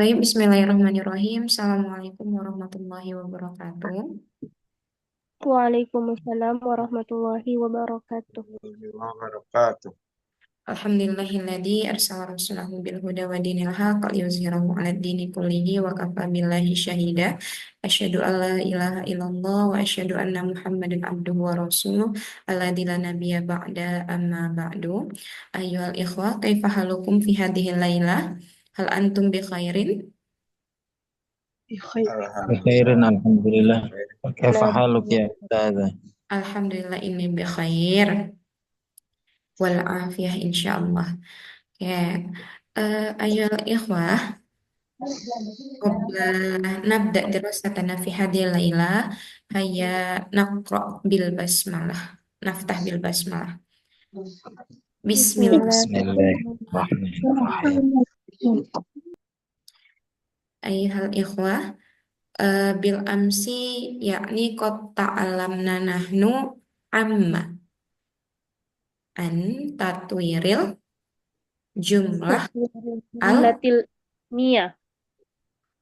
Baik, Bismillahirrahmanirrahim. Assalamualaikum warahmatullahi wabarakatuh. Waalaikumsalam warahmatullahi wabarakatuh. Wabarakatuh. Alhamdulillahilladzi arsala rasulahu bil huda wa dinil haqq liyuzhirahu 'alad dini kullihi wa kafa billahi syahida. Asyhadu an la ilaha illallah wa asyhadu anna Muhammadan abduhu wa rasuluh alladzi la nabiyya ba'da amma ba'du. Ayyuhal ikhwah, kaifa halukum fi hadhil lailah? Hal antum bi khairin? Alhamdulillah. بخير الحمد لله. كيف حالك يا أستاذ؟ Alhamdulillah ini bi khair wal afiyah insyaallah. Ya, ayyuhal ikhwah, qabla nabda dirasatana fi hadhihi lailah, hayya naqra bil basmalah. Naftah bil basmalah. Bismillah. بسم الله الرحمن الرحيم. Ayyuhal ikhwah, bil amsi yakni qad ta'alamna nahnu amma an tatwiril jumlah al Jumlatil miyah.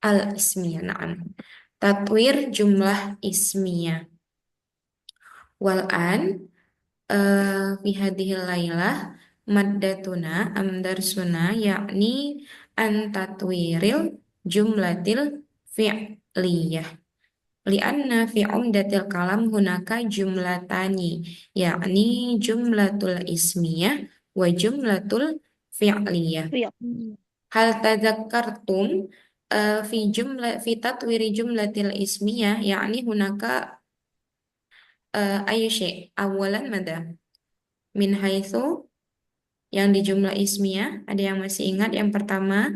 al ismiyah. Na'am. Tatwir jumlah ismiyah. Wal an fi hadhil lailah maddatuna amdarsuna yakni antatwiril jumlatil fi'liyah lianna fi umdatil kalam hunaka jumlatani yakni jumlatul ismiyah wa jumlatul fi'liyah. Ya. Hal tadzakkartum fi tatwiri jumlatil ismiyah yakni hunaka ayu syai' awalan mada min haitsu yang di jumlah ismiyah, ada yang masih ingat yang pertama?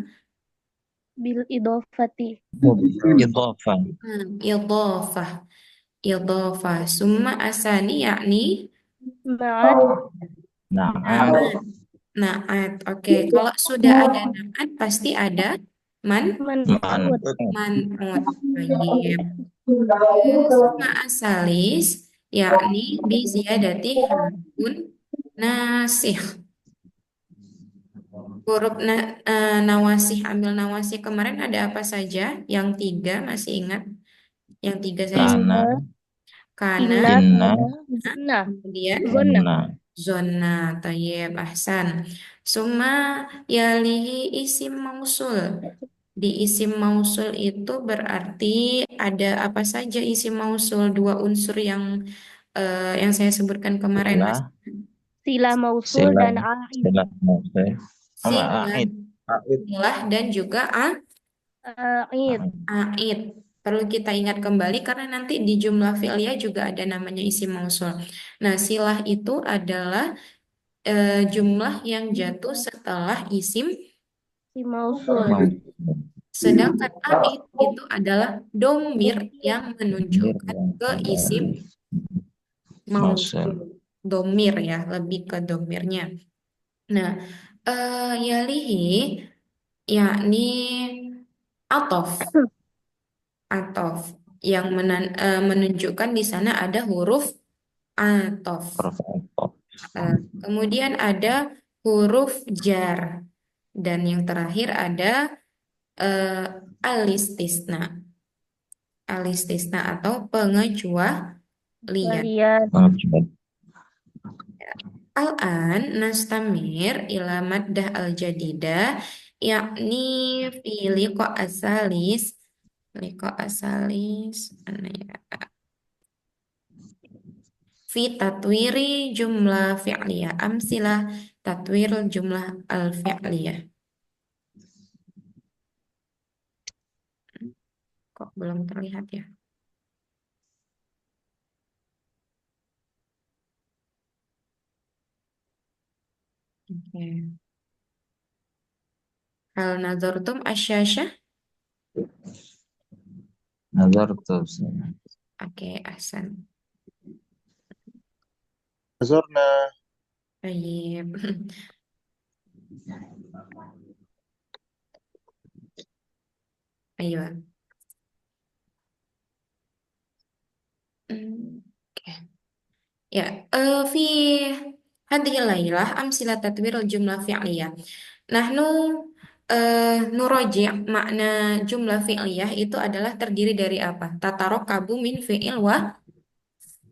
Bil idofati. إضافة Idhofah. Idhofah. Summa asani yakni Ma'ad. نعم naat. Oke, kalau sudah ada naat pasti ada man Man'ud. man'ut. Baik. Summa asalis yakni bi ziyadati harfun nasikh. Huruf nawasih, ambil nawasih kemarin ada apa saja? Yang tiga masih ingat? Yang tiga saya كان karena Inna. إن Zonna. kemudian Zonna. كنا zona tayyib ahsan. Summa yalihi isim mausul. Di isim mausul itu berarti ada apa saja isim mausul? Dua unsur yang saya sebutkan kemarin, Mas. سلة Sila mausul سلة dan a'id. سلة موصل أما Silah, أعيد A'id. silah dan juga A'id. aid. Perlu kita ingat kembali karena nanti di jumlah fi'liyah juga ada namanya isim mausul. Nah, silah itu adalah jumlah yang jatuh setelah isim, Si mausul. موصل sedangkan aid itu adalah domir yang menunjukkan ke isim mausul. موصل Domir ya, lebih ke domirnya. Nah, yalihi yakni atof. Atof yang menunjukkan di sana ada huruf atof. حرف الطاء Kemudian ada huruf jar dan yang terakhir ada alistisna. Alistisna atau pengecualian. Kalian. موجود Al-an nastamir ila maddah al-jadidah yakni fi liqa asalis mana ya, fi tatwiri jumlah fi'liyah amsilah tatwir jumlah al-fi'liyah. Kok belum terlihat ya? Oke. Hal nazartum asyashah? نظرت Oke, ahsan. Zurna. Baik. Ayo. Oke. Ya, fi hadhihi lailah amsilah tatwir jumlah fi'liyah. Nahnu Nuroji, makna jumlah fi'liyah itu adalah terdiri dari apa? Tatarakabu min fi'il wa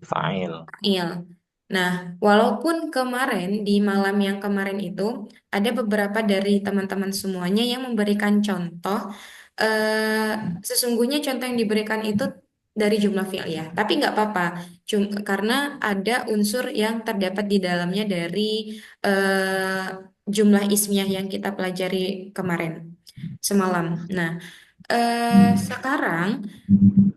Fa'il. Iya. Nah, walaupun kemarin di malam yang kemarin itu ada beberapa dari teman-teman semuanya yang memberikan contoh, eh, sesungguhnya contoh yang diberikan itu dari jumlah fi'il ya. Tapi nggak apa-apa, karena ada unsur yang terdapat di dalamnya dari eh, jumlah ismiyah yang kita pelajari kemarin semalam. Nah, sekarang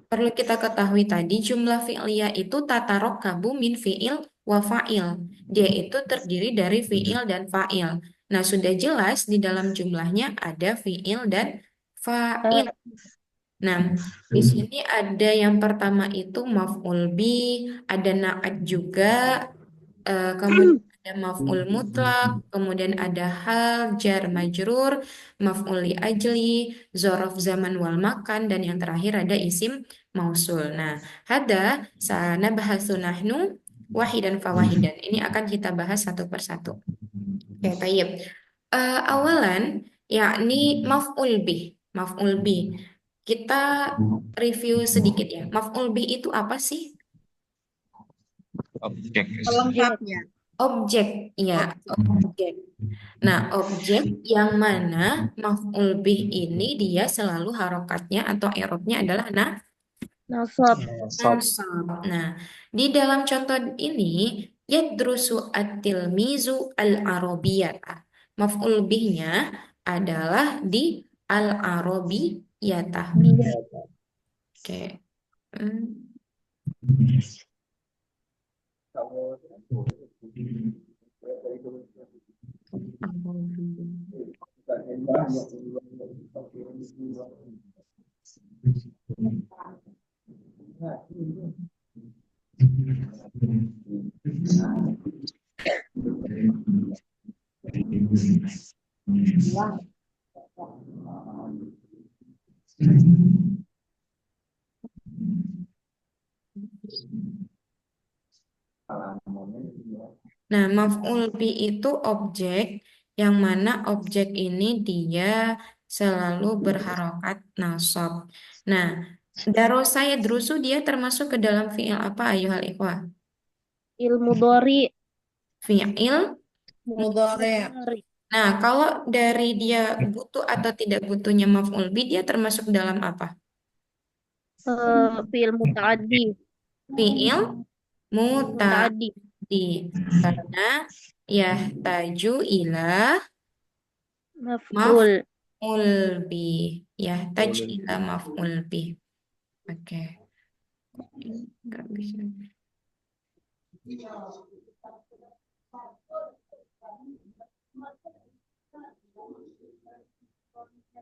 perlu kita ketahui tadi jumlah fi'liyah itu tatarokkabu min fi'il wa fa'il. Dia itu terdiri dari fi'il dan fa'il. Nah, sudah jelas di dalam jumlahnya ada fi'il dan fa'il. Eh, Nah, di sini ada yang pertama itu maf'ul bi, ada na'at juga, kemudian ada maf'ul mutlak, kemudian ada hal, jar, majrur, maf'ul li ajli, zorof zaman wal makan, dan yang terakhir ada isim mausul. Nah, hada sana bahasu nahnu wahidan fawahidan. Ini akan kita bahas satu persatu. Oke, tayyib. Awalan, yakni maf'ul bih. Maf'ul bih. Kita review sedikit ya. Maf'ul bih itu apa sih? Objek. Pelengkapnya. Objek, ya, objek. Nah, objek yang mana maf'ul bih ini dia selalu harokatnya atau i'rabnya adalah nasab. Sob. nasab. Nah, di dalam contoh ini yadrusu at-tilmizu al-arabiyata. Maf'ul bihnya adalah di al-arabiyata. Oke. Hmm. Nah, maf'ul bi itu objek yang mana objek ini dia selalu berharokat nasab. Nah, darosa yadrusu dia termasuk ke dalam fi'il apa ayuhal ikhwah? Ilmu dori. Fi'il. Mudhari'. Nah, kalau dari dia butuh atau tidak butuhnya maf'ul bi dia termasuk dalam apa? Fi'il muta'addi. Fi'il Muta'addi. muta'addi. Karena yahtaju ila Maf'ul. maf'ul bi. Yahtaju ila maf'ul bi. Oke. Nggak bisa.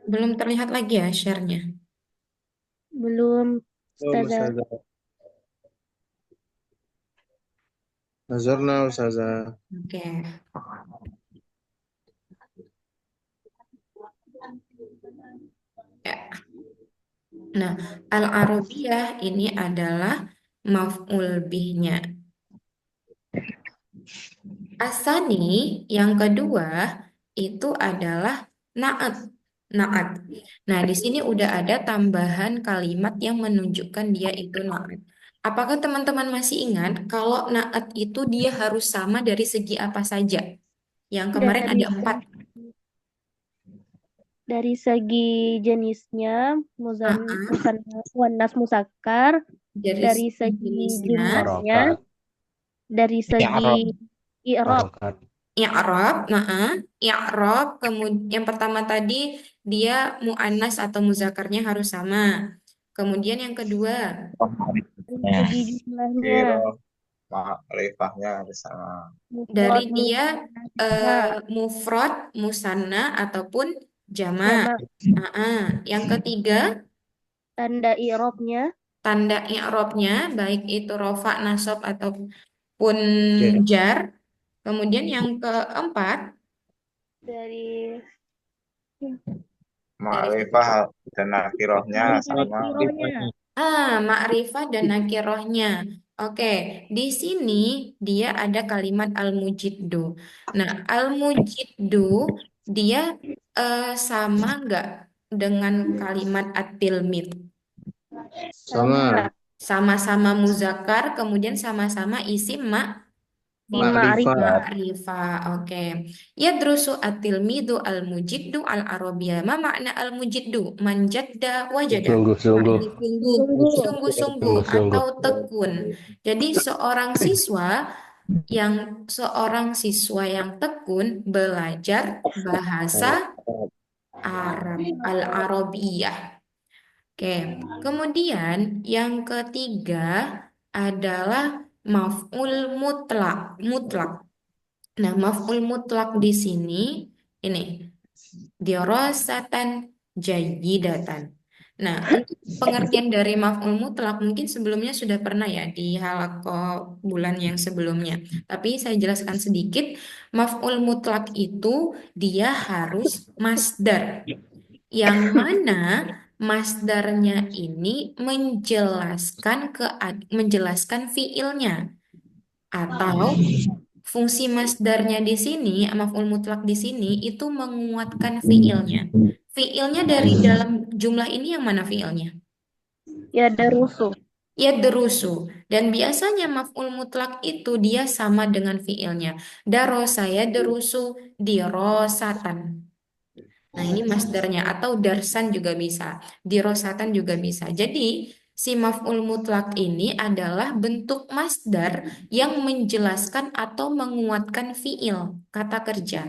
Belum terlihat lagi ya share-nya. Belum. Belum, Ustazah. Ustazah. Nazarna, Ustazah. Oke. Ya. Nah, al-arabiyah ini adalah maf'ul bihnya. Asani yang kedua itu adalah na'at. Na'at. Nah, di sini udah ada tambahan kalimat yang menunjukkan dia itu na'at. Apakah teman-teman masih ingat kalau na'at itu dia harus sama dari segi apa saja? Yang kemarin Dari ada 4. dari segi jenisnya Ah, muannas musakkar, dari dari segi segi jenisnya, jumlahnya, Harokat. dari segi i'rab. Harokat. i'rab, i'rab, kemudian yang pertama tadi dia muannas atau muzakarnya harus sama. Kemudian yang kedua, Dari Ya. segi jumlahnya, Kiro. Ma'rifahnya harus sama. dari mufrad, dia musanna, mufrad, musanna ataupun jamak. jama'. Yang ketiga, Tanda i'rabnya, tanda i'rabnya baik itu rofa, nasab ataupun Jar. jar. Kemudian yang keempat, dari Ma'rifah dan nakirohnya sama. nakirohnya, ma'rifah dan nakirohnya. Oke, di sini dia ada kalimat al-mujiddu. Nah, al-mujiddu dia sama nggak dengan kalimat at-tilmid? Sama. Sama-sama muzakkar, kemudian sama-sama isim Ma'rifah. ma'rifah. Oke. Yadrusu at-tilmidu al-mujiddu al-arabiyah. Ma makna al-mujiddu? Manjadda wajada. Sungguh-sungguh. Sungguh-sungguh Sungguh-sungguh. atau tekun. Jadi seorang siswa yang tekun belajar bahasa Arab, al-Arabiyah. Oke, kemudian yang ketiga adalah maf'ul mutlak. Nah, maf'ul mutlak di sini ini dirasatan jayyidatan. Nah, untuk pengertian dari maf'ul mutlak mungkin sebelumnya sudah pernah ya di halaqah bulan yang sebelumnya. Tapi saya jelaskan sedikit, maf'ul mutlak itu dia harus masdar. Yang mana masdarnya ini menjelaskan fiilnya atau fungsi masdarnya di sini, maf'ul mutlak di sini itu menguatkan fiilnya. Fiilnya dari dalam jumlah ini yang mana fiilnya? Ya darusu. Ya derusu. Dan biasanya maf'ul mutlak itu dia sama dengan fiilnya. Darosa ya derusu dirosatan. Nah, ini masdarnya atau darsan juga bisa, dirosatan juga bisa. Jadi, si maf'ul mutlak ini adalah bentuk masdar yang menjelaskan atau menguatkan fiil, kata kerja.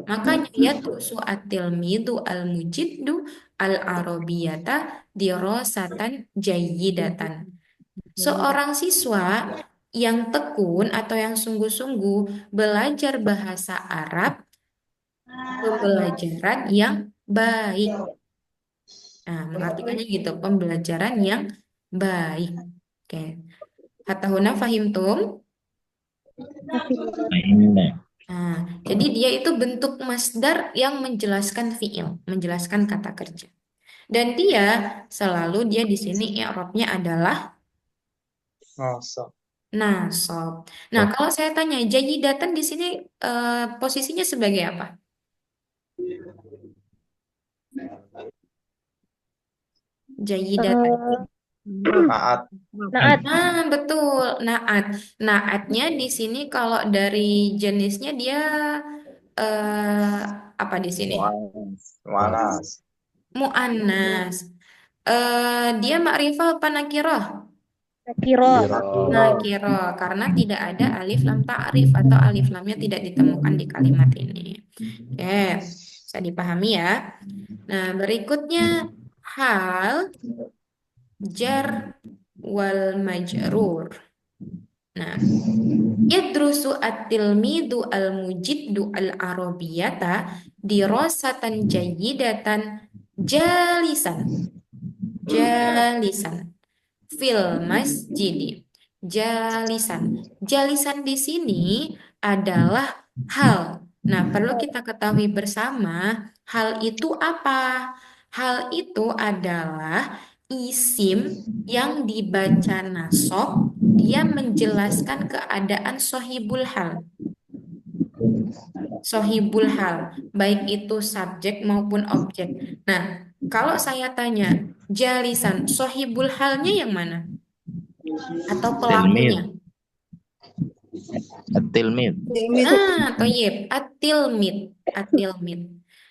Makanya ya su'atil al-mujiddu al-arabiyata dirosatan jayyidatan. Seorang siswa yang tekun atau yang sungguh-sungguh belajar bahasa Arab pembelajaran yang baik. Nah, mengartikannya gitu, pembelajaran yang baik. Oke. Hatta huna fahimtum? Fahimna. Nah, jadi dia itu bentuk masdar yang menjelaskan fiil, menjelaskan kata kerja. Dan dia di sini i'rabnya adalah Nasab. nasab. Nah, kalau saya tanya, jayyidatan di sini posisinya sebagai apa? Jayyidatan. Naat. Naat. Nah, betul. Naat. Naatnya di sini kalau dari jenisnya dia eh, apa di sini? Mu'anas. Mu'annas. Dia ma'rifah apa nakirah? Nakiro. Nakirah, karena tidak ada alif lam ta'rif atau alif lamnya tidak ditemukan di kalimat ini. Oke, bisa dipahami ya. Nah, berikutnya hal jar wal majrur. Nah, yadrusu at-tilmidu al-mujiddu al-arabiyata dirasatan jayyidatan jalisan. Jalisan. Fil masjidi. Jalisan. Jalisan di sini adalah hal. Nah, perlu kita ketahui bersama, hal itu apa? Hal itu adalah isim yang dibaca nasab, dia menjelaskan keadaan sohibul hal. Sohibul hal, baik itu subjek maupun objek. Nah, kalau saya tanya, jalisan, sohibul halnya yang mana? Atau pelakunya? At-tilmid. Toyib, at-tilmid.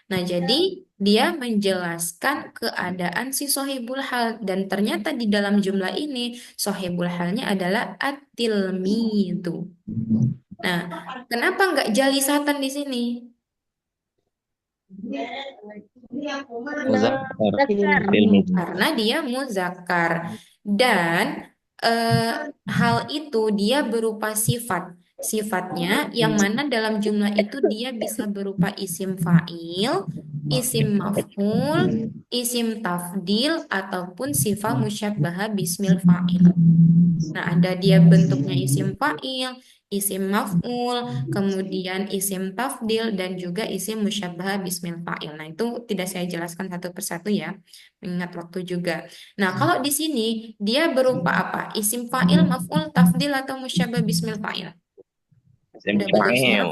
Nah, jadi dia menjelaskan keadaan si sohibul hal dan ternyata di dalam jumlah ini sohibul halnya adalah at-tilmidu. Nah, kenapa nggak jalisatan di sini? Muzakkar. Tilmid. Karena dia muzakkar dan hal itu dia berupa sifat. Sifatnya yang mana dalam jumlah itu dia bisa berupa isim fa'il, isim maf'ul, isim tafdil ataupun sifat musyabbaha bismil fa'il. Nah, ada dia bentuknya isim fa'il, isim maf'ul, kemudian isim tafdil dan juga isim musyabbaha bismil fa'il. Nah, itu tidak saya jelaskan satu persatu ya, mengingat waktu juga. Nah, kalau di sini dia berupa apa? Isim fa'il, maf'ul, tafdil atau musyabbaha bismil fa'il? Isim Udah bentuk fa'il. siap?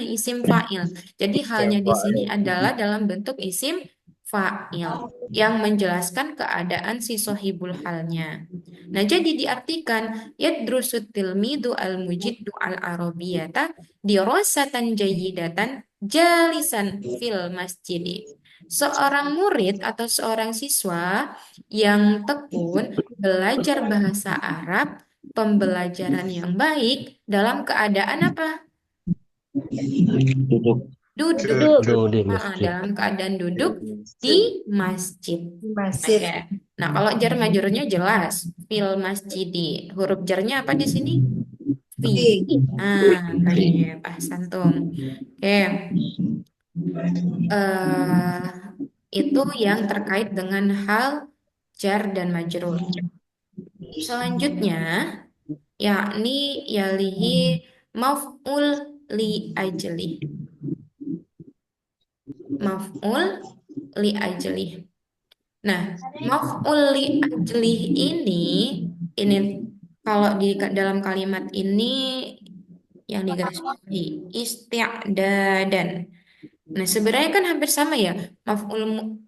Isim fa'il. Jadi halnya di sini fa'il. adalah dalam bentuk isim fa'il yang menjelaskan keadaan si sohibul halnya. Nah, jadi diartikan yadrusut tilmidu al-mujiddu al-arabiyata dirosatan jayyidatan jalisan fil masjidi. Seorang murid atau seorang siswa yang tekun belajar bahasa Arab, pembelajaran yang baik dalam keadaan apa? Duduk. Duduk. Duduk. di masjid. Dalam keadaan duduk di masjid. Di masjid. Oke. Nah, kalau jar majrurnya jelas, fil masjidi. Huruf jarnya apa di sini? Fi. Fi. Baik, ahsantum. Oke. Itu yang terkait dengan hal jar dan majrur. Selanjutnya, yakni yalihi maf'ul li ajli. Maf'ul li ajli. Nah, maf'ul li ajli ini kalau di dalam kalimat ini yang digarisbawahi isti'dadan. Nah, sebenarnya kan hampir sama ya.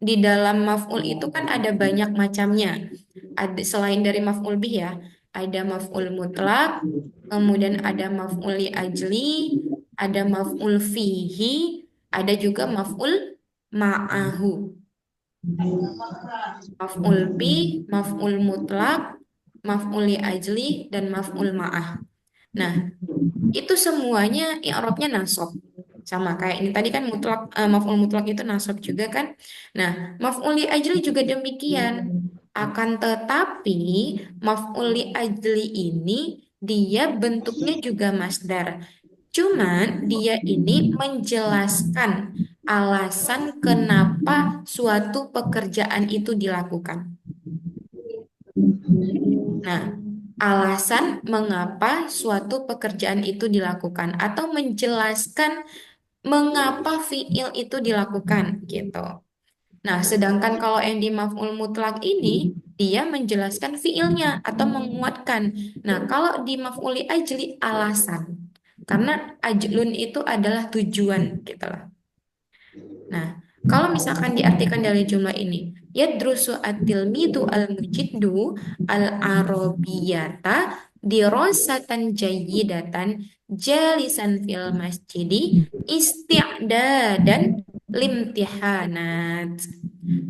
Di dalam maf'ul itu kan ada banyak macamnya. Ada selain dari maf'ul bih ya, ada maf'ul mutlak, kemudian ada maf'ul li ajli, ada maf'ul fihi, ada juga maf'ul ma'ahu. Maf'ul bih, maf'ul mutlak, maf'ul li ajli, dan maf'ul ma'ah. Nah, itu semuanya i'rabnya nasab. Sama kayak ini tadi kan maf'ul mutlak itu nasab juga kan. Nah, maf'ul li ajli juga demikian. Akan tetapi maf'ul li ajli ini dia bentuknya juga masdar. Cuman dia ini menjelaskan alasan kenapa suatu pekerjaan itu dilakukan. Nah, alasan mengapa suatu pekerjaan itu dilakukan atau menjelaskan mengapa fiil itu dilakukan gitu. Nah, sedangkan kalau yang di maf'ul mutlak ini dia menjelaskan fiilnya atau menguatkan. Nah, kalau di maf'uli ajli alasan. Karena ajlun itu adalah tujuan gitu lah. Nah, kalau misalkan diartikan dari jumlah ini, yadrusu at-tilmidu al-mujiddu al-arabiyata dirosatan jayyidatan jalisan fil masjidi isti'dadan limtihanat.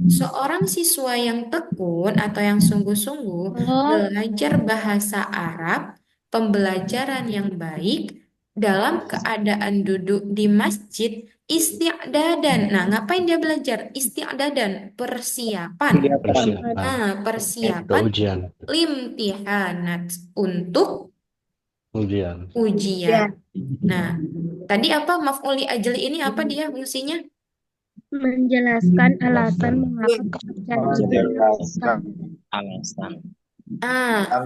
Seorang siswa yang tekun atau yang sungguh-sungguh belajar bahasa Arab, pembelajaran yang baik dalam keadaan duduk di masjid isti'dadan. Nah, ngapain dia belajar? Isti'dadan, persiapan. Persiapan Persiapan ujian. limtihanat untuk Ujian. ujian. Nah, tadi apa maf'uli ajli ini apa dia fungsinya? Menjelaskan alasan mengapa pekerjaan itu Menjelaskan Alasan.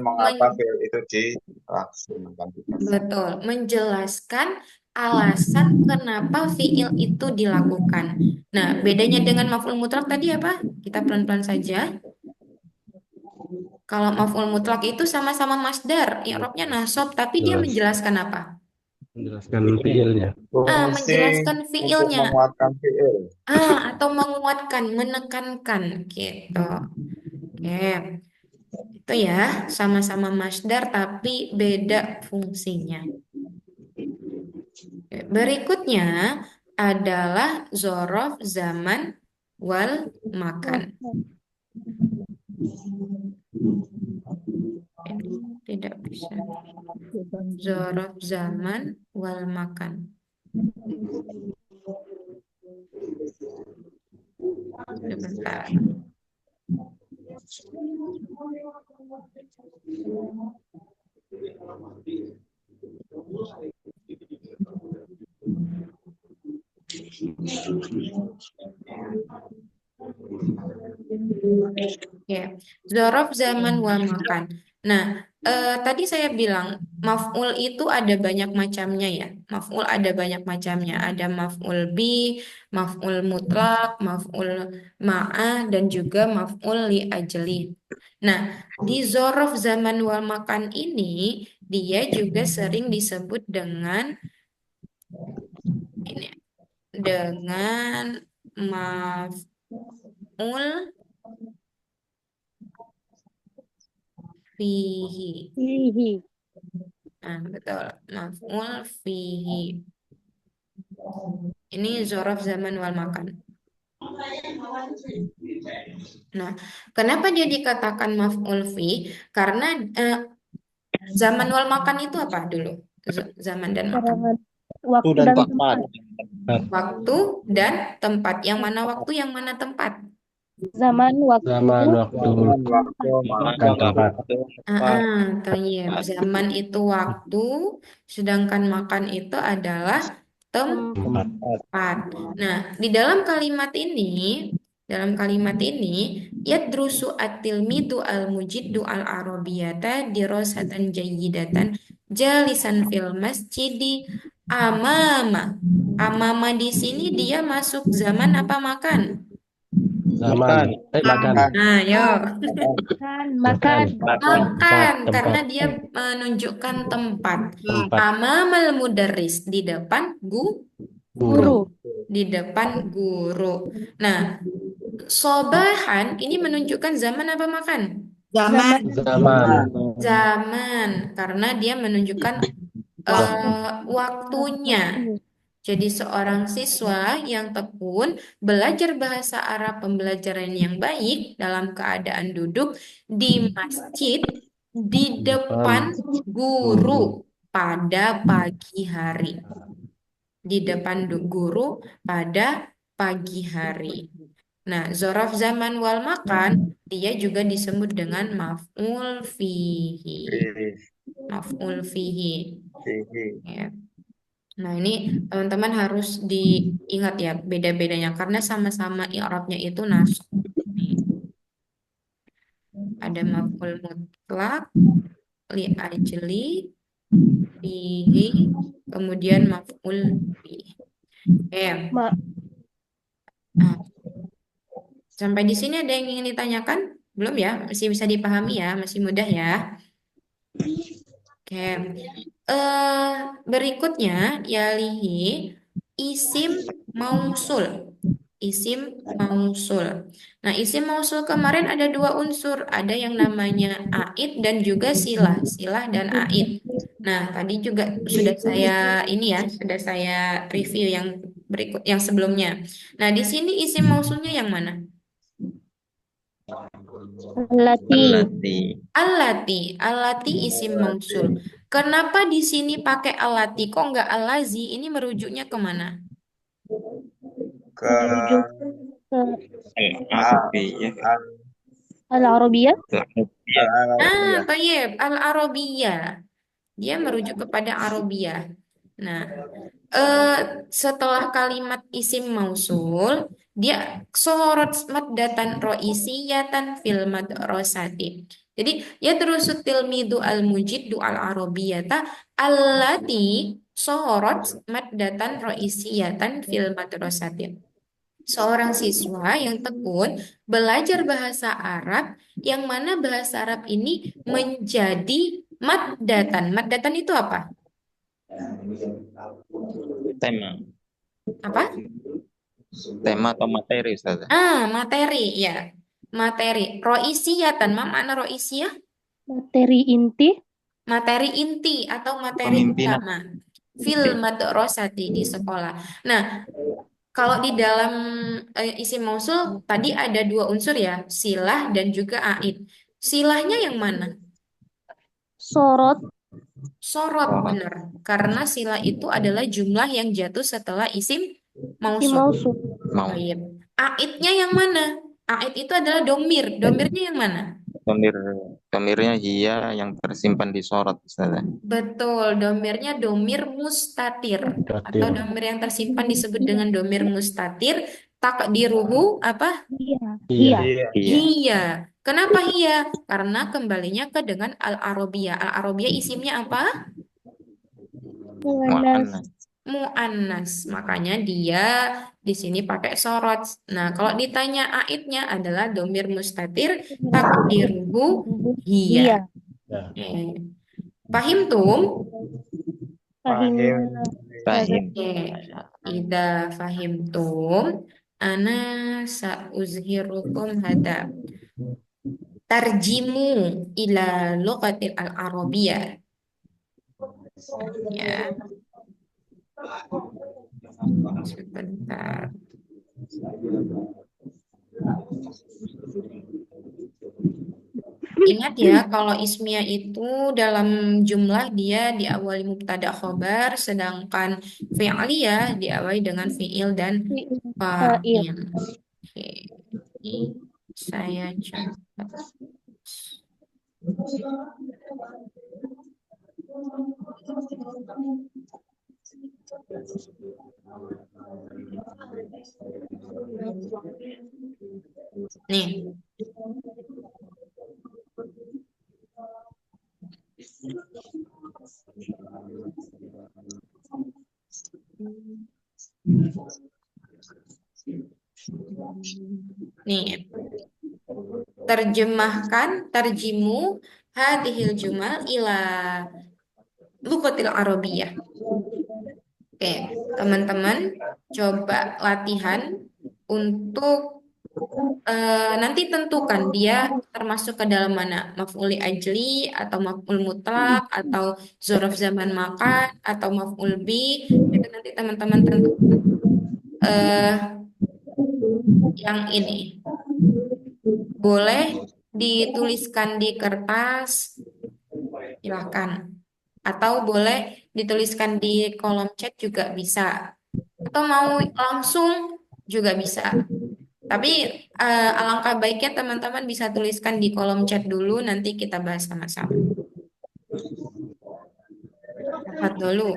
mengapa fiil itu dilaksanakan. Betul, menjelaskan alasan kenapa fiil itu dilakukan. Nah, bedanya dengan maf'ul mutlak tadi apa? Kita pelan-pelan saja. Kalau maf'ul mutlak itu sama-sama masdar, i'rabnya nasab, tapi dia Jelas. menjelaskan apa? Menjelaskan fiilnya. Menjelaskan Untuk fiilnya. menguatkan fiil. Atau menguatkan, menekankan gitu. Oke. Itu ya, sama-sama masdar tapi beda fungsinya. Berikutnya adalah zorof zaman wal makan. Ini tidak bisa. Zorof zaman wal makan. Sebentar. Ya, zorof zaman wal makan. Nah, tadi saya bilang maf'ul itu ada banyak macamnya ya. Maf'ul ada banyak macamnya. Ada maf'ul bi, maf'ul mutlak, maf'ul ma'ah, dan juga maf'ul li ajli. Nah, di zorof zaman wal makan ini dia juga sering disebut dengan ini, dengan maf'ul fihi. Fihi. Nah, betul. Maf'ul fihi. Ini zorof zaman wal makan. Nah, kenapa dia dikatakan maf'ul fi? Karena zaman wal makan itu apa dulu? Zaman dan makan. Waktu dan dan tempat. tempat. Waktu dan tempat. Yang mana waktu, yang mana tempat? Zaman, waktu, Zaman, waktu, waktu, Makan tempat. Thayyib. Zaman itu waktu, sedangkan makan itu adalah tempat. Tempat. Nah, di dalam kalimat ini, yadrusu at-tilmidu al-mujiddu al-arabiyata dirosatan jayyidatan jalisan fil masjidi amama. Amama di sini dia masuk zaman apa makan? zaman, makan, Nah, yo. makan. Makan, Tempat. karena dia menunjukkan tempat. tempat, Amamal mudarris, di depan Guru. di depan guru. Nah, sobahan ini menunjukkan zaman apa makan? Zaman. zaman, Zaman, karena dia menunjukkan waktunya. Jadi seorang siswa yang tekun belajar bahasa Arab pembelajaran yang baik dalam keadaan duduk di masjid di depan guru pada pagi hari. Di depan guru pada pagi hari. Nah, zorof zaman wal makan dia juga disebut dengan maf'ul fihi. Maf'ul fihi. Ya. Nah, ini teman-teman harus diingat ya beda-bedanya karena sama-sama i'rabnya itu nasab. Nih. Ada maf'ul mutlak, li ajli, fihi, kemudian maf'ul fihi. Nah, sampai di sini ada yang ingin ditanyakan? Belum ya? Masih bisa dipahami ya? Masih mudah ya? Oke. Berikutnya yalihi isim mausul. Isim mausul. Nah, isim mausul kemarin ada dua unsur. Ada yang namanya aid dan juga silah. Silah dan aid. Nah, tadi juga sudah saya review yang berikut yang sebelumnya. Nah, di sini isim mausulnya yang mana? Allati isim mausul. Kenapa di sini pakai allati? Kok nggak allazi? Ini merujuknya kemana? Merujuk ke Al-Arabiyah. Al-Arabiyah. Tayyib, al-Arabiyah. Dia merujuk kepada Arabiyah. Nah, setelah kalimat isim mausul, dia sorot maddatan ro'isiyatan fil madrasati. Jadi, ya terusut tilmidu al-mujiddu al-arabiyata allati sorot maddatan ro'isiyatan fil madrasati. Seorang siswa yang tekun belajar bahasa Arab, yang mana bahasa Arab ini menjadi maddatan. Maddatan itu apa? Apa? Tema atau materi, Ustaz? Materi, ya. Materi. Ro'isiyatan, ma makna ro'isiyah? Materi inti. Materi inti atau materi Pemimpinan. utama. Fil madrasati, di sekolah. Nah, kalau di dalam isim mausul tadi ada dua unsur ya, silah dan juga aid. Silahnya yang mana? Sorot. Sorot, benar. Karena silah itu adalah jumlah yang jatuh setelah isim mausul. Mausul. Baik. Aidnya yang mana? Aid itu adalah domir. Domirnya yang mana? Domirnya hiya yang tersimpan di sorot, Ustaz. Betul, domirnya domir mustatir. Atau domir yang tersimpan disebut dengan domir mustatir. Takdiruhu apa? Iya. Hiya. Kenapa hiya? Karena kembalinya ke dengan al-arabiyah. Al-arabiyah isimnya apa? Mu'annas. Makanya dia di sini pakai sorot. Nah, kalau ditanya aidnya adalah domir mustatir takdiruhu hiya. Fahimtum? Fahim. Fahim. Oke. Ida fahimtum. Ana sauzhirukum hada. Tarjimu ila lughatil al-arabiyah. Ya, sebentar. Ingat ya, kalau ismiyah itu dalam jumlah dia diawali mubtada khobar, sedangkan fi'liyah diawali dengan fi'il dan Fa'il. fa'il. Oke, ini saya coba. Nih, nih, tarjimu hadhil jumal ila lughatil arabiyah. Oke, teman-teman coba latihan untuk nanti tentukan dia termasuk ke dalam mana, maf'ul ajli atau maf'ul mutlak atau zorof zaman makan atau maf'ul bi, itu nanti teman-teman tentukan. Yang ini boleh dituliskan di kertas, silakan. Atau boleh dituliskan di kolom chat juga bisa. Atau mau langsung juga bisa. Tapi alangkah baiknya teman-teman bisa tuliskan di kolom chat dulu, nanti kita bahas sama-sama. Lihat dulu.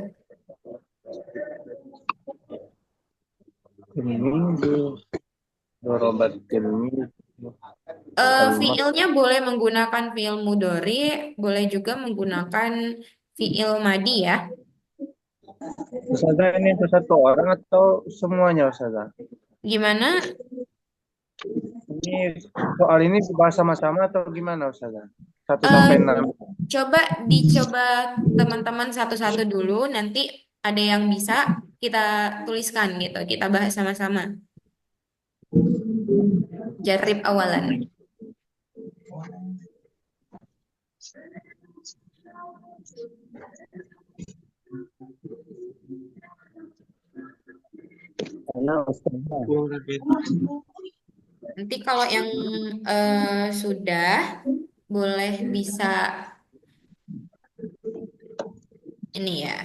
Dorobat tilmiz. Fiilnya boleh menggunakan fiil mudhari, boleh juga menggunakan fiil madi ya. Ustazah, ini untuk satu orang atau semuanya, Ustazah? Gimana? Ini soal ini dibahas sama-sama atau gimana, Ustazah? 1 sampai 6. Coba dicoba teman-teman satu-satu dulu, nanti ada yang bisa kita tuliskan gitu, kita bahas sama-sama. Jarib awalan. Nanti kalau yang sudah boleh bisa ini ya,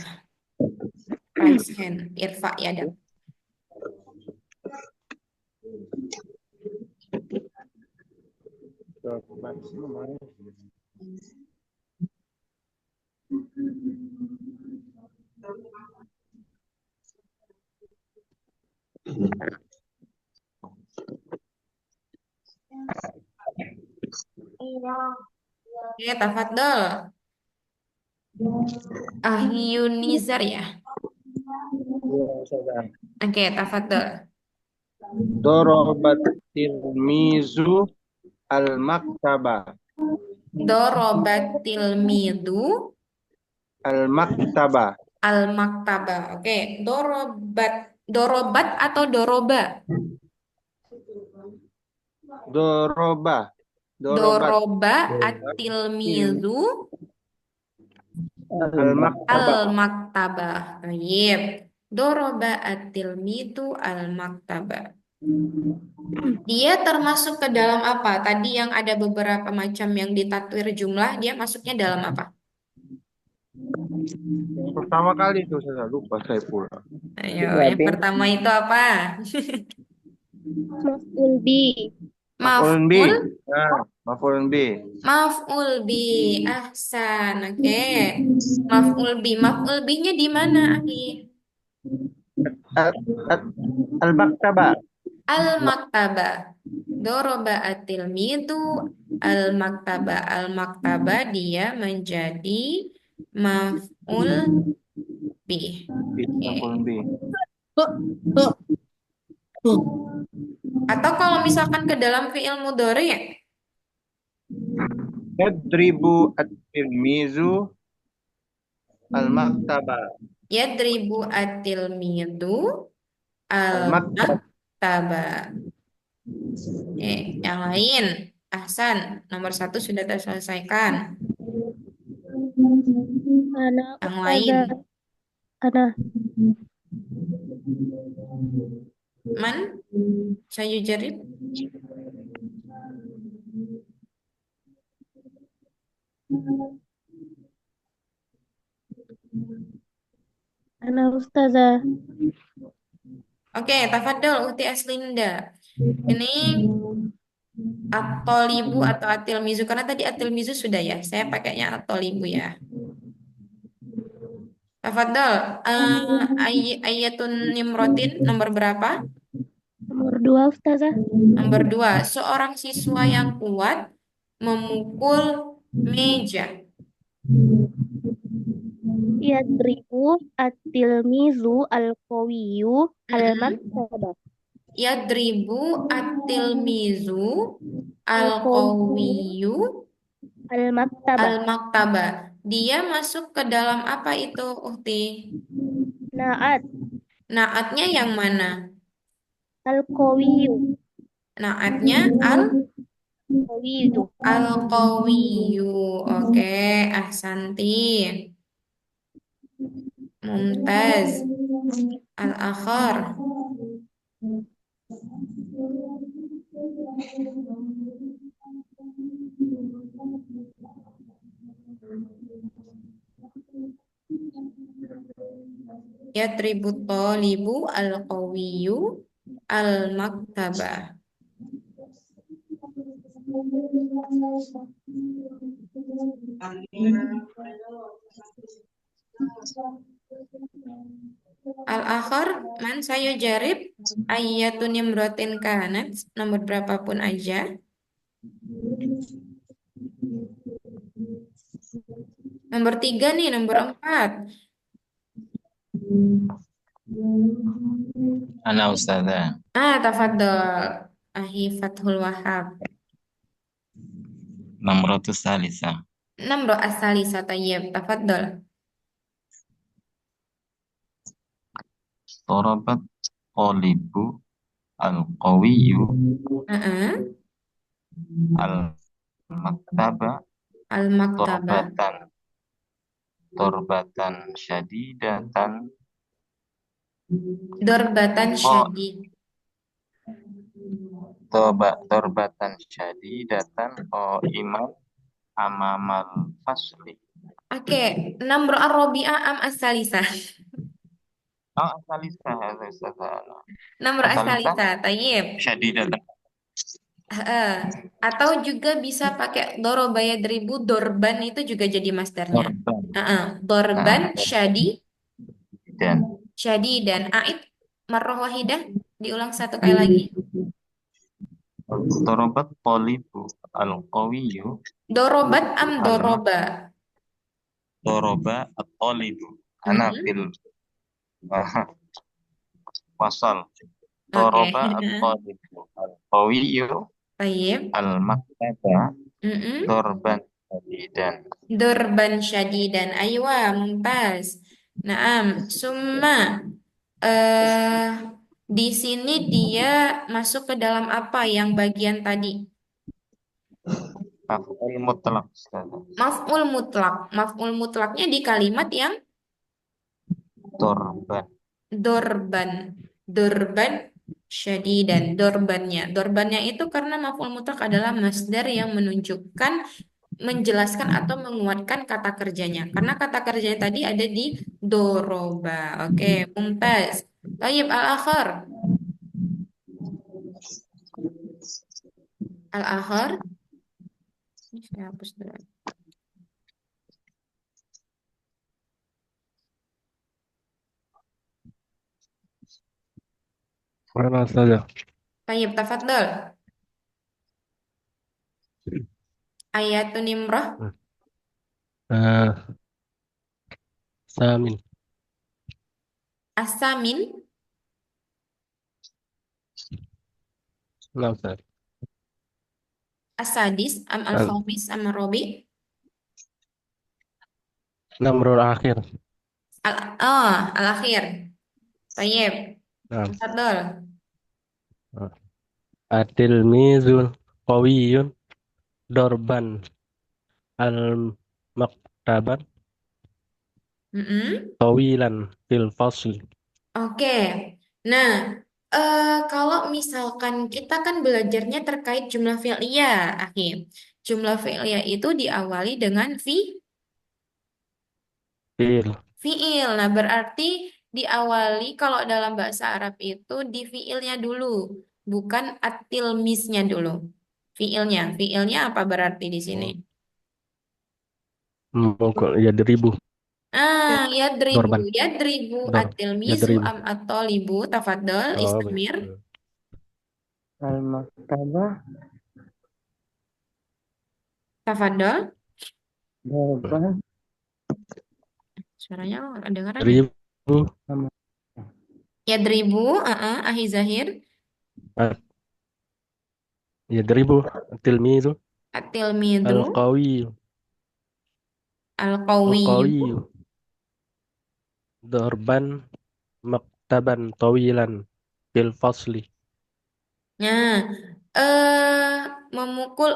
raise hand, irfa ya dam. Oke, tafadhol. Ahyunizar ya. Iya, Ustazah. Oke, tafadhol. Dorobat tilmizu al-maktaba. Dorobatil midu Al-maktaba. al-maktaba. Oke, dorobat atau doroba? Doroba. Dorobat. Doroba atil midu Al-maktaba. al-maktaba. Baik. Doroba atil midu al-maktaba. Dia termasuk ke dalam apa? Tadi yang ada beberapa macam yang ditatwir jumlah, dia masuknya dalam apa? Yang pertama kali itu saya lupa saya pula. Ayo, yang pertama itu apa? Maf'ul bi. Maf'ulun bi. Maf'ul Nah, maf'ulun bi. Maf'ul bi. Ahsan. Oke. Maf'ul bi. Maf'ul bi-nya di mana, Aki? Al-maktaba. Al-maktaba. Doroba atil midu al-maktaba. Al-maktaba dia menjadi maf'ul bi. Maf'ulun bi. Atau kalau misalkan ke dalam fi'il mudhari, Yadribu at-tilmizu Al-maktaba. Yadribu at-tilmidu Al-maktab. al-maktaba. Yang lain. Ahsan, nomor 1 sudah terselesaikan. Ana Yang lain. ustazah. Ana. Man? Saya jarib. Ana ustazah. Oke, tafadhol Uhti Aslinda. Ini at-tolibu atau at-tilmizu, karena tadi at-tilmizu sudah ya. Saya pakainya at-tolibu ya. Tafadhol, ayatun nimrotin nomor berapa? Nomor 2 ustazah. Nomor 2. Seorang siswa yang kuat memukul meja. Yadribu at-tilmizu al-qawiyyu al-maktabah. Yadribu at-tilmizu al-qawiyyu Al-maktabah. al-maktabah. Dia masuk ke dalam apa itu, Uhti? Naat Naatnya yang mana? al-qawiyyu. Naatnya Qawiyyu. al-qawiyyu. Oke, ahsanti. Mumtaz. Al-akhar. Yatribu talibu al-qawiyyu al-maktabah. Al-akhar man sayo jarib ayatun nimrotin kanat nomor berapapun aja. Nomor 3 nih, nomor 4. Ana ustazah. Tafadhol. Ahi Fathul Wahab. Namratus salisa. Namro asali tayyib. Tafadhol. Torobat tolibu al-qawiyyu Heeh. al-maktaba Al-maktabah. torbatan syadidatan Dorbatan syadid. torbatan syadidatan iman amamal fasli. Oke, namro ar-rabi'ah am as-salisa. Asalisa hadza ustazah. Namro As-salisa as-salisa tayyib. syadidatan. Atau juga bisa pakai doroba yadribu, dorban itu juga jadi masdarnya. Torban Dorban dan syadidan. Ait marrah wahidah, diulang satu kali lagi. torobat tolibu al-qawiyyu Dorobat am doroba. toroba at-tolibu ana fil wasal toroba at-tolibu al-qawiyyu Tayyib. al-maktaba dorban syadidan. Dorban syadidan. Aywa, mumtaz. Naam, summa di sini dia masuk ke dalam apa yang bagian tadi? Maf'ul mutlaq. Maf'ul mutlak. Maf'ul mutlaknya di kalimat yang Dorban. dorban. Dorban syadidan. Dorbannya. Dorbannya itu karena maf'ul mutlak adalah masdar yang menunjukkan, menjelaskan atau menguatkan kata kerjanya. Karena kata kerjanya tadi ada di doroba. Oke, mumtaz. Tayyib al-akhar. Al-akhar. Ini saya hapus dulu. Mana ustazah? Tayyib, tafadhol. Ayatun imrah. Samin. Asamin. Nah, ustaz. Asadis. Am al-khamis. Am robi. Namrul akhir. Al-akhir. Tayyib. Nah, Tafadhol. at-tilmizul qawiyun dorban al-maktabat Mm-mm. tawilan fil fasli. Oke. Nah, kalau misalkan kita kan belajarnya terkait jumlah fi'liyah, akhir. Jumlah fi'liyah itu diawali dengan Fil. fi'il. Nah, berarti diawali kalau dalam bahasa Arab itu di fi'ilnya dulu, bukan at-tilmisnya dulu. Fi'ilnya. Fi'ilnya apa berarti di sini? Mukul ya 1000 Yadribu. dorban Yadribu dor ya at-tilmizu 1000. am at-talibu. Tafadhol, Oh, istamir. Al-maktabah Tafadhol. Dorban Suaranya kedengaran ya? 1000 sama Yadribu, Ahi Zahir. at ya 1000 tilmizu At-tilmidhu al-qawi al-qawiyyu. dorban maktaban tawilan fil fasli. Nah, memukul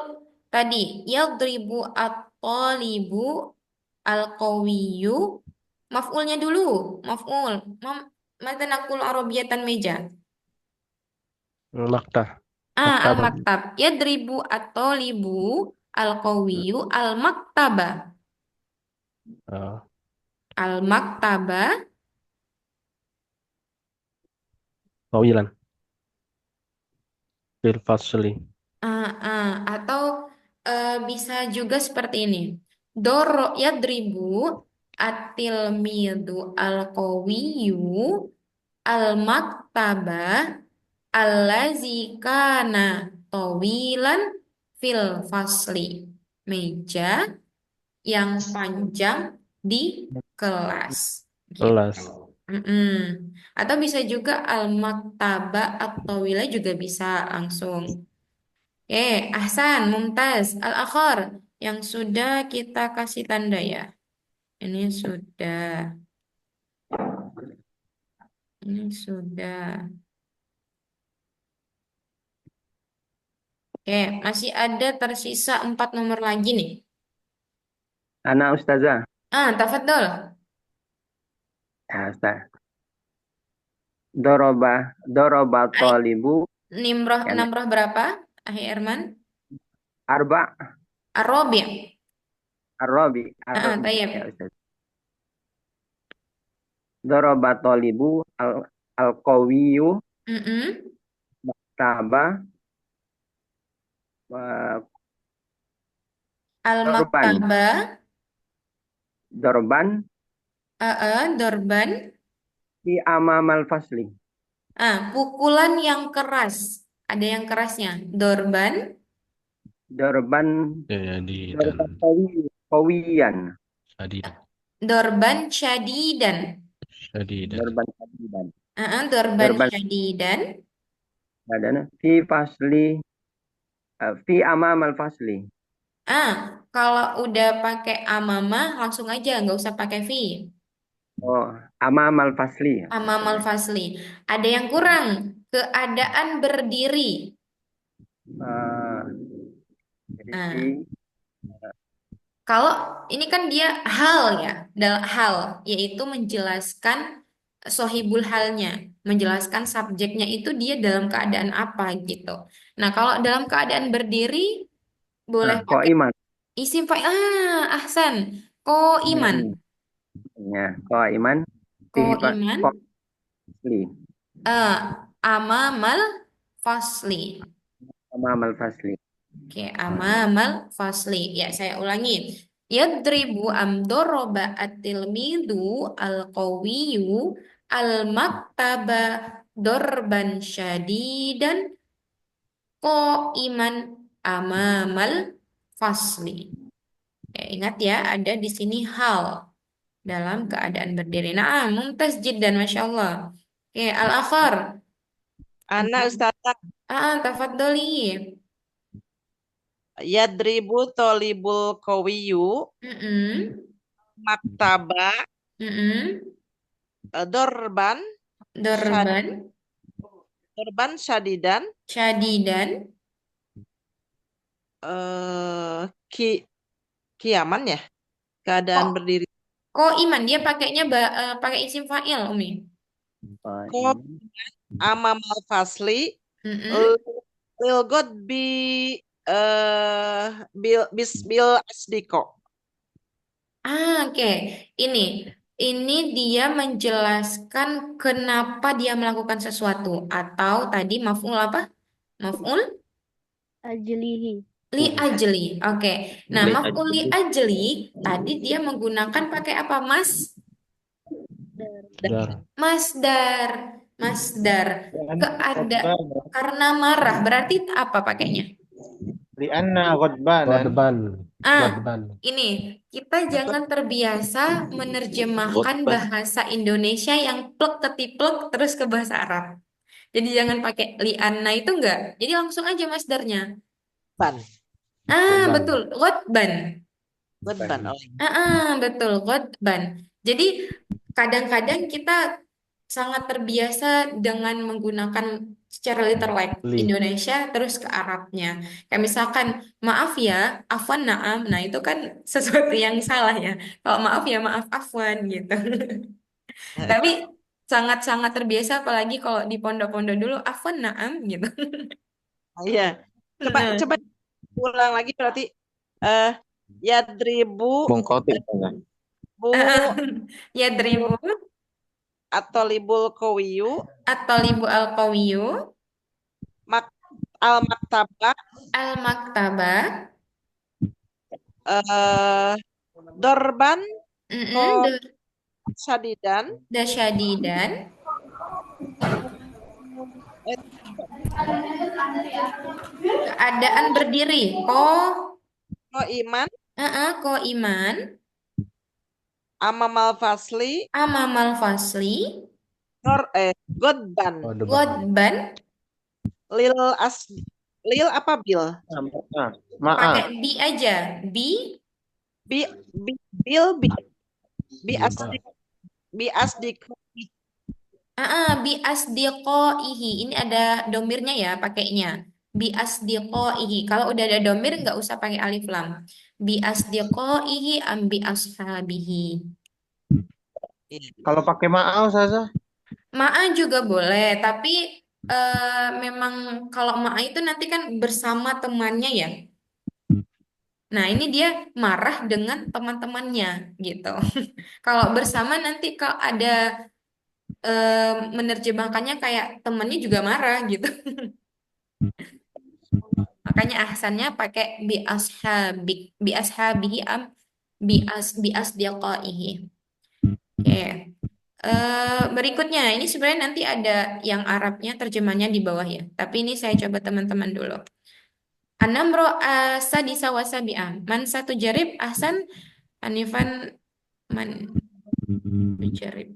tadi yadribu at-talibu al-qawiyyu. Maf'ulnya dulu. Maf'ul. Mata nakul arabiyatan meja. Maktah maktabah. Al-maktab. Yadribu at-talibu al-qawiyyu al-maktaba. Oh, Al-maktaba. tawilan fil fasli. Atau bisa juga seperti ini. Doro yadribu at-tilmidu al-qawiyyu al-maktaba allazi kana tawilan fil fasli. Meja yang panjang di kelas. Gitu. Kelas. Mm-mm. Atau bisa juga al-maktaba atau wilayah juga bisa langsung. Ahsan, mumtaz. Al-akhar yang sudah kita kasih tanda ya. Ini sudah. Ini sudah. Masih ada tersisa 4 nomor lagi nih. anak ustazah. Tafadhol. Ya, ustaz. Doroba Ai, tolibu ya, Namroh berapa? Ahi Erman? arba Ar-Rabi'. arabi Tayyib. ya ustaz. Doroba tolibu al-qawiyu Mm-mm. taba dorban Al-maktaba. dorban Dorban. di amamal fasli. Pukulan yang keras. Ada yang kerasnya. Dorban. Dorban Jadi dorban dan qawiyan. sadid Dorban syadidan. sadidan. Dorban qadiban. Dorban Dorban syadidan. badan fi fasli fi amamal fasli. Kalau udah pakai amama langsung aja, nggak usah pakai fi. Oh, amamal fasli ya. Amamal fasli. Ada yang kurang. Keadaan berdiri. Jadi Nah, kalau ini kan dia hal ya, dalam hal, yaitu menjelaskan sohibul halnya, menjelaskan subjeknya itu dia dalam keadaan apa gitu. Nah, kalau dalam keadaan berdiri boleh kok pakai iman. isim fa'il. Ahsan. Ko iman. Ya, kok iman Ko fi iman. fasli. Amamal fasli. Amamal fasli. Oke, amamal fasli. Ya, saya ulangi. Yadribu am doroba at-tilmidu al-qawiyyu al-maktaba dorban syadidan iman amamal fasli. Ingat ya, ada di sini hal dalam keadaan berdiri. Nah, mumtaz jiddan, Masya Allah. Al-akhar. Anak Ustazah, Tafadholi. yadribu tolibul kawiyu Mm-mm. maktaba Mm-mm. Dorban, Dorban, dorban syadidan, syadidan, ki kiaman ya, keadaan kok berdiri. iman dia pakainya pakai isim fa'il Umi. Ko amam al-fasli, Mm-mm. will God be bil asdiko. Oke. Ini dia menjelaskan kenapa dia melakukan sesuatu atau tadi maf'ul apa? Maf'ul Ajlihi. li ajli. Oke. Nah, Li maf'ul li ajli. ajli tadi dia menggunakan pakai apa, Mas? Dar. Masdar. Masdar. Keadaan karena marah berarti apa pakainya? Lianna ghadbanan. Godban. Ah, Godban. ini kita jangan terbiasa menerjemahkan Ghadban. bahasa Indonesia yang plek ketiplek terus ke bahasa Arab. Jadi jangan pakai li'anna itu enggak. Jadi langsung aja masdarnya. Ban, Godban. Betul, ghadban. godban. Oh, Betul, ghadban. Jadi kadang-kadang kita sangat terbiasa dengan menggunakan secara literal Li. Indonesia terus ke Arabnya. Kayak misalkan, maaf ya, afwan na'am. Nah, itu kan sesuatu yang salah ya. Kalau maaf ya, maaf afwan gitu. Tapi sangat-sangat terbiasa apalagi kalau di pondok-pondok dulu, afwan na'am gitu. iya. Coba Nah, ulang lagi berarti yadribu Mungkoti. Ustazah. bu ya dribu atau libul kowiyu atau libu al-qawiyu mak al maktabah al-maktabah eh dorban mm syadidan dasyadidan eh, keadaan berdiri ko iman ko iman amamal fasli amamal fasli godban Godban. godban lil as lil apa bil pakai Maaf. bi aja bi bi bi bil bi bi Apa? asdi bi asdi bi asdiqoihi ini ada domirnya ya pakainya bi asdiqoihi kalau udah ada domir nggak usah pakai alif lam bi asdiqoihi am bi ashabihi. Kalau pakai maaf Ustazah? Ma'a juga boleh, tapi memang kalau ma'a itu nanti kan bersama temannya ya. Nah, ini dia marah dengan teman-temannya gitu. Kalau bersama nanti kalau ada menerjemahkannya kayak temannya juga marah gitu. Makanya ahsannya pakai bi ashabihi am bi asdiqaihi. Oke. Berikutnya, ini sebenarnya nanti ada yang Arabnya terjemahnya di bawah ya. Tapi ini saya coba teman-teman dulu. Anamro sadisa wasabi'ah. Man satu jarib ahsan anifan man jarib.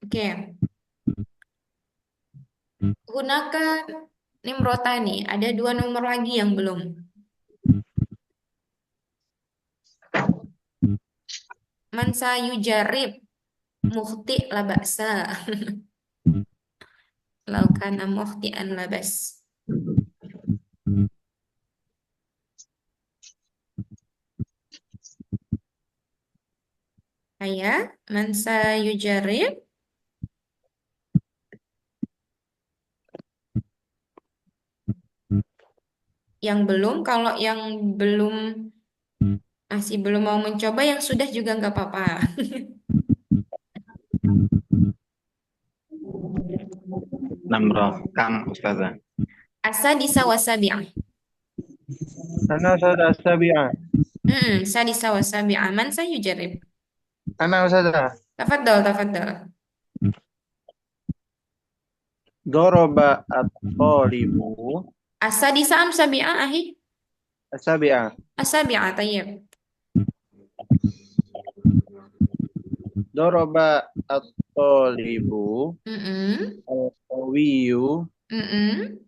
Oke. Gunakan Nimrotani. Ada 2 nomor lagi yang belum. Man sayujarib mukhti labaksa. Laukana mukhti'an labas. Ayah, man sayujarib yang belum, kalau yang belum masih belum mau mencoba, yang sudah juga nggak apa-apa. Namroh. Kam Ustazah. Asadisa wasabi'ah. Ana Ustazah Sabi'ah. Sadisa wasabi'ah. Man sayujarib. Ana Ustazah. Tafadhol, tafadhol. Doroba at-talibu Asadisa am sabi'ah ahi? Sabi'ah. Asabi'ah, tayyib. Doroba at-talibu Mm-mm. al-qawiyu Mm-mm.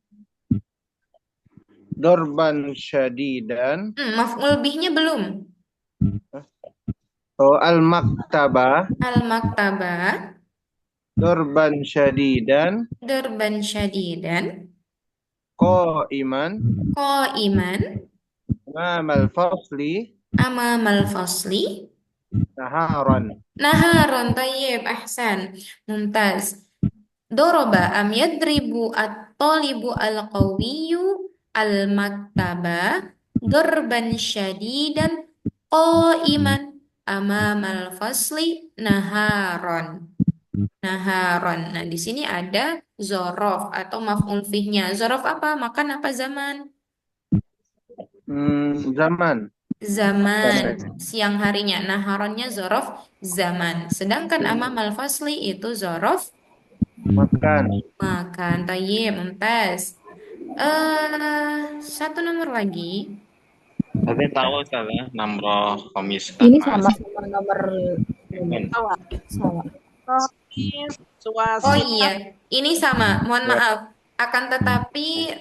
dorban syadidan. Maf'ul bihnya belum. Oh, al-maktabah Al-maktabah dorban syadidan darban syadidan qa'iman qa'iman amamal fasli amamal fasli naharan. naharon tayyib ahsan mumtaz. Doroba am yadribu at-talibu al-qawiyyu al-maktaba darban syadidan qa'iman amamal fasli naharon. Naharon. Nah, di sini ada zorof atau maf'ul fihnya. Zorof apa? Makan apa zaman? Zaman. Zaman. Siang harinya. Naharonnya zorof zaman. Sedangkan amamal fasli itu zorof Makan. makan. Tayyib, mumtaz. Satu nomor lagi. Tapi tahu salah Namroh Komis Ini Mas. sama nomor Sawa. salah. Rohis, Oh Suwasita. iya, ini sama. Mohon maaf. Akan tetapi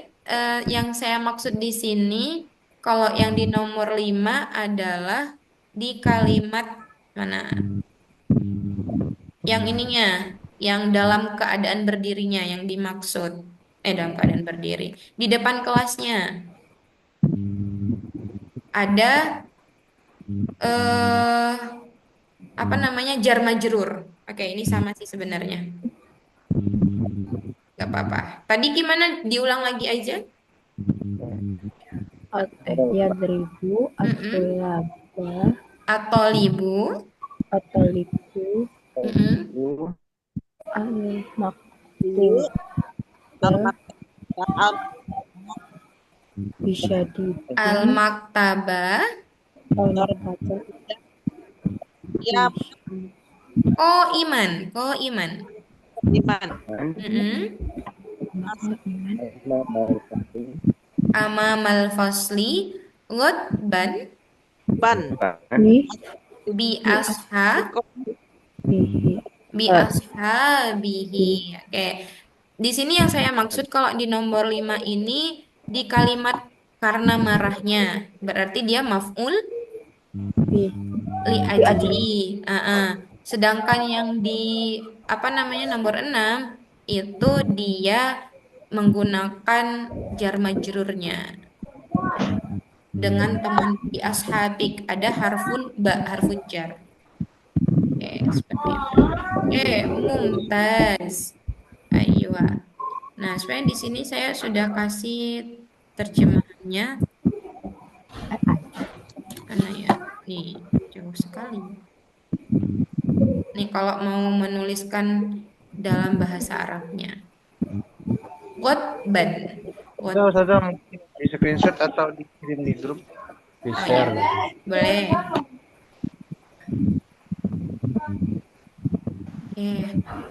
yang saya maksud di sini, kalau yang di nomor 5 adalah di kalimat mana? Yang ininya, yang dalam keadaan berdirinya yang dimaksud. Dalam keadaan berdiri. Di depan kelasnya ada eh apa namanya jar majrur. Oke, ini sama sih sebenarnya. Gak apa-apa. Tadi gimana? Diulang lagi aja. Yadribu at-tulaba Atau libu. at-talibu Mm-mm. al-maktub Al-Maktaba. bisyadidin Al-maktabah. al-maktabah Ya, Oh iman. Oh iman. Iman. Mm-mm. Amamal fasli. Ghadban. Ban. Bi ashab. bihi Bi ashabihi. Oke. Di sini yang saya maksud kalau di nomor 5 ini di kalimat karena marahnya. Berarti dia maf'ul bihi li ajli. Sedangkan yang di apa namanya nomor 6 itu dia menggunakan jar majrurnya dengan teman di ashabik ada harfun ba harfun jar. Oke, seperti itu. Oke, mumtaz. Ayo. Nah, sebenarnya di sini saya sudah kasih terjemahannya. Mana ya? Nih, jauh sekali. Nih, kalau mau menuliskan dalam bahasa Arabnya. Ghadban. Saudara mungkin di screenshot atau dikirim di grup. di Oh, share iya. Boleh.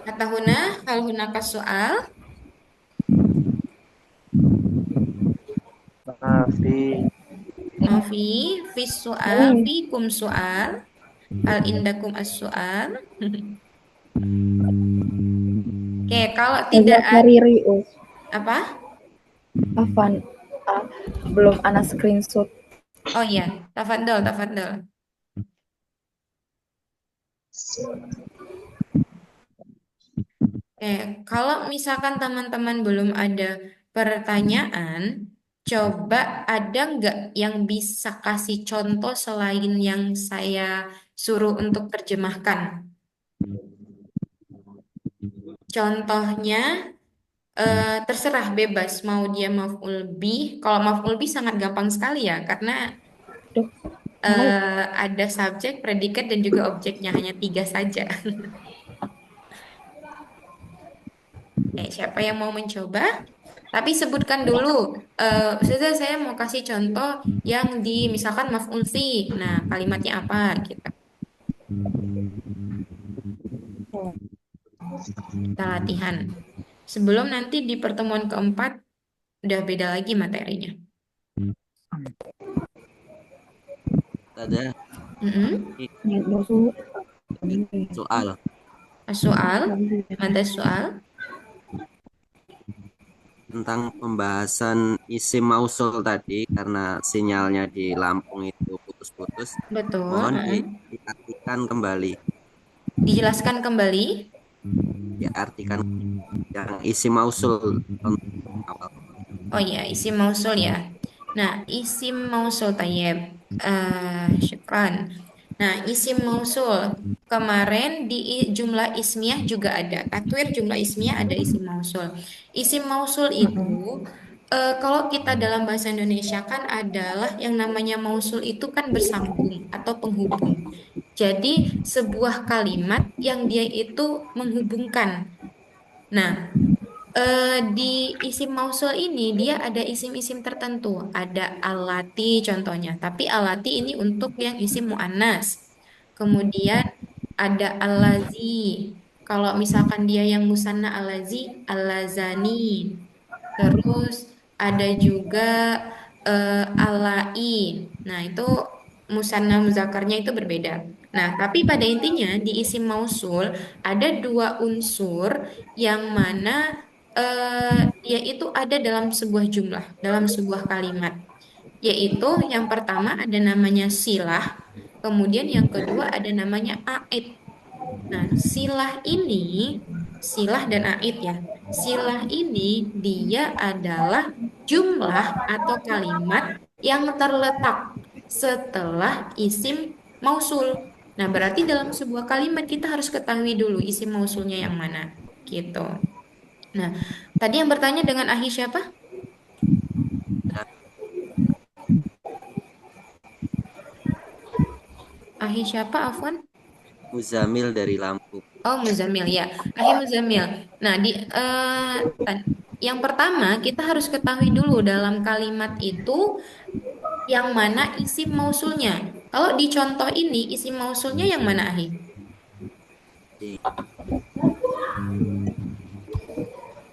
Kata huna, hal hunaka soal. Mafi. Fi soal, fikum soal. Hal indakum as-soal. Oke, kalau tidak ada Rius apa? Afan belum ana screenshot. Oh iya, tafadhol, tafadhol. Kalau misalkan teman-teman belum ada pertanyaan, coba ada nggak yang bisa kasih contoh selain yang saya suruh untuk terjemahkan? Contohnya, terserah bebas, mau dia maf'ul bih. Kalau maf'ul bih sangat gampang sekali ya, karena ada subjek, predikat, dan juga objeknya hanya 3 saja. Siapa yang mau mencoba? Tapi sebutkan dulu, Ustazah saya mau kasih contoh yang di misalkan maf'ul fi. Nah, kalimatnya apa gitu. Kita latihan. Sebelum nanti di pertemuan keempat udah beda lagi materinya. Ada soal. Soal, ada soal. Tentang pembahasan isim mausul tadi karena sinyalnya di Lampung itu terputus-putus. Betul. Mohon diartikan kembali. Dijelaskan kembali. Diartikan yang isim mausul awal. Oh iya, isim mausul ya. Nah, isim mausul tayyib. Syukran. Nah, isim mausul. Kemarin di jumlah ismiyah juga ada. Takwir jumlah ismiyah ada isim mausul. Isim mausul itu kalau kita dalam bahasa Indonesia kan adalah yang namanya mausul itu kan bersambung atau penghubung. Jadi sebuah kalimat yang dia itu menghubungkan. Nah, di isim mausul ini dia ada isim-isim tertentu. Ada alati contohnya, tapi alati ini untuk yang isim muannas. Kemudian ada alazi. Kalau misalkan dia yang musanna alazi, alazani. Terus ada juga alai. Nah, itu musanna muzakarnya itu berbeda. Nah, tapi pada intinya di isim mausul ada dua unsur yang mana dia itu ada dalam sebuah jumlah, dalam sebuah kalimat. Yaitu yang pertama ada namanya silah, kemudian yang kedua ada namanya aid. Nah, silah dan aid ya. Silah ini dia adalah jumlah atau kalimat yang terletak setelah isim mausul. Nah, berarti dalam sebuah kalimat kita harus ketahui dulu isim mausulnya yang mana, gitu. Nah, tadi yang bertanya dengan ahi siapa? Ahi siapa, Afwan? Muzamil dari Lampung. Oh, Muzamil ya. Ahi Muzamil. Nah, yang pertama kita harus ketahui dulu dalam kalimat itu yang mana isim mausulnya. Kalau di contoh ini isim mausulnya yang mana, Ahi? Di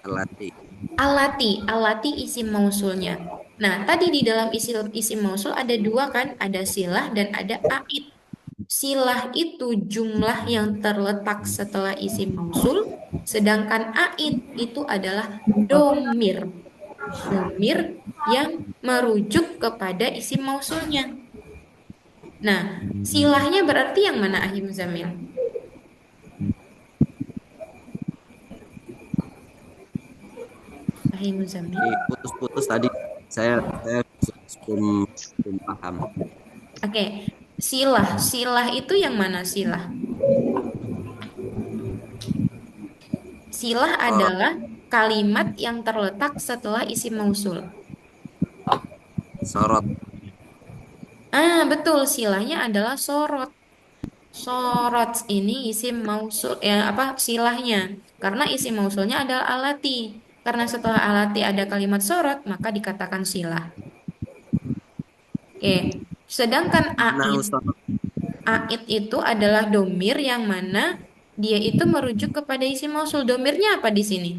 Alati. Alati isim mausulnya. Nah, tadi di dalam isim mausul ada dua kan, ada silah dan ada aid. Silah itu jumlah yang terletak setelah isim mausul, sedangkan aid itu adalah domir. Domir yang merujuk kepada isim mausulnya. Nah, silahnya berarti yang mana, Ahi Muzamil? Ahi Muzamil. Putus-putus tadi saya belum paham. Oke, silah itu yang mana silah? Silah adalah kalimat yang terletak setelah isim mausul. Sorot. Betul, silahnya adalah sorot. Sorot ini isim mausul ya apa silahnya? Karena isim mausulnya adalah alati. Karena setelah alati ada kalimat sorot, maka dikatakan silah. Oke, sedangkan aid itu adalah domir yang mana dia itu merujuk kepada isim mausul. Domirnya apa di sini?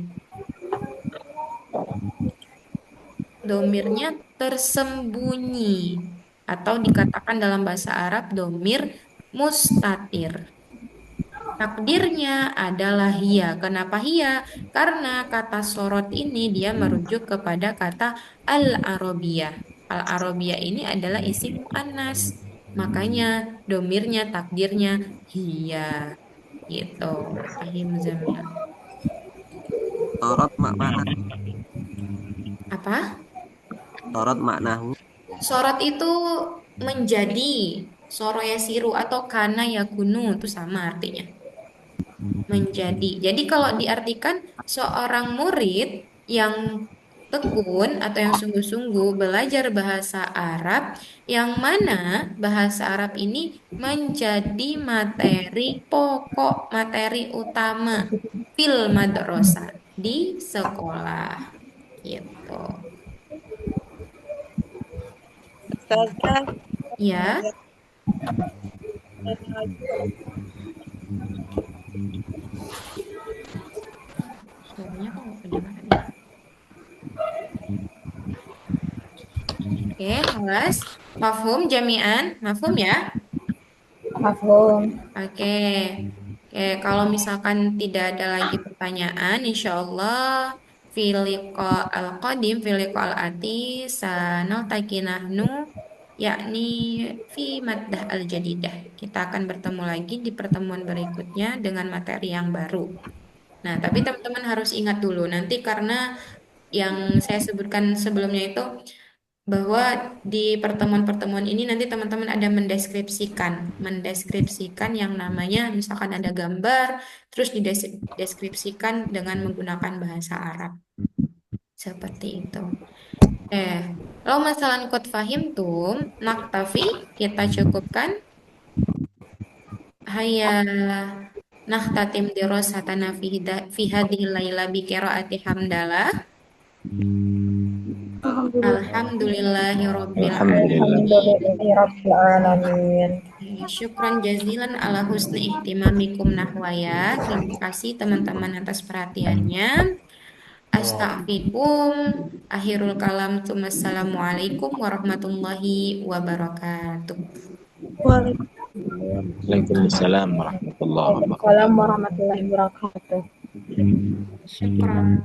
Domirnya tersembunyi atau dikatakan dalam bahasa Arab domir mustatir. Takdirnya adalah hia. Kenapa hia? Karena kata sorot ini dia merujuk kepada kata al-arabiyah. Al-arabiyah ini adalah isim muannas. Makanya domirnya takdirnya hia. Gitu. Ahim Zamil. Sorot makna. Apa? Sorot maknahu. Sorot itu menjadi, soroya siru atau kana yakunu itu sama artinya. Menjadi. Jadi kalau diartikan seorang murid yang tekun atau yang sungguh-sungguh belajar bahasa Arab, yang mana bahasa Arab ini menjadi materi pokok, materi utama fil madrasah di sekolah. Gitu. Ustazah, Ya. Suaranya kok nggak kedengaran ya? Oke, kelas. Mafhum jami'an. Mafhum ya? Mafhum. Oke. Oke, kalau misalkan tidak ada lagi pertanyaan, insya Allah filiqa al-qadim, filiqa al-ati, sanaltaqi nahnu yakni fi maddah al-jadidah. Kita akan bertemu lagi di pertemuan berikutnya dengan materi yang baru. Nah, tapi teman-teman harus ingat dulu nanti karena yang saya sebutkan sebelumnya itu bahwa di pertemuan-pertemuan ini nanti teman-teman ada mendeskripsikan yang namanya misalkan ada gambar, terus dideskripsikan dengan menggunakan bahasa Arab. Seperti itu. Lalu masalah qad fahimtum, naktafi, kita cukupkan. Hayya nakhtatim dirasatana fi hadhil laila bi qiraati hamdalah. Alhamdulillahirabbil alamin. Alhamdulillahirabbil alamin. Syukran jazilan ala husni ihtimamikum nahwaya. Terima kasih teman-teman atas perhatiannya. Astaghfirukum. Akhirul kalam. Assalamualaikum warahmatullahi wabarakatuh. Waalaikumsalam warahmatullahi wabarakatuh. Waalaikumsalam warahmatullahi wabarakatuh. Syukran.